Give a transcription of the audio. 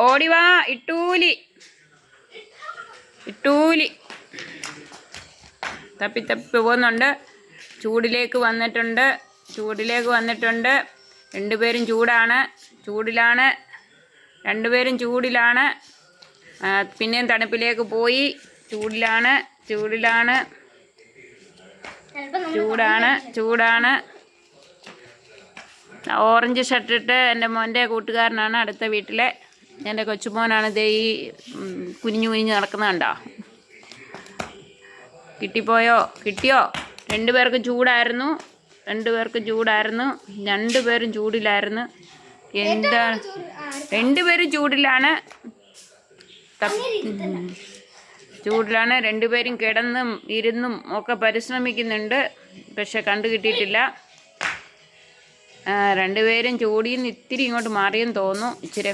ഓടിവാ ഇട്ടൂലി തപ്പി പോകുന്നുണ്ട്. ചൂടിലേക്ക് വന്നിട്ടുണ്ട്. രണ്ടുപേരും ചൂടിലാണ്. പിന്നെയും തണുപ്പിലേക്ക് പോയി. ചൂടാണ്. ഓറഞ്ച് ഷർട്ടിട്ട് എൻ്റെ കൂട്ടുകാരനാണ്, അടുത്ത വീട്ടിലെ എൻ്റെ കൊച്ചുമോനാണ്. ദേ ഈ കുനിഞ്ഞു നടക്കുന്നത് കണ്ടോ? കിട്ടിയോ? രണ്ടുപേർക്കും ചൂടായിരുന്നു. രണ്ടുപേരും ചൂടിലായിരുന്നു. എന്താണ്, രണ്ടുപേരും ചൂടിലാണ്. രണ്ടുപേരും കിടന്നും ഇരുന്നും ഒക്കെ പരിശ്രമിക്കുന്നുണ്ട്. പക്ഷെ കണ്ടു കിട്ടിയിട്ടില്ല. രണ്ടുപേരും ചൂടിന്ന് ഇത്തിരി ഇങ്ങോട്ട് മാറിയെന്ന് തോന്നുന്നു. ഇച്ചിരി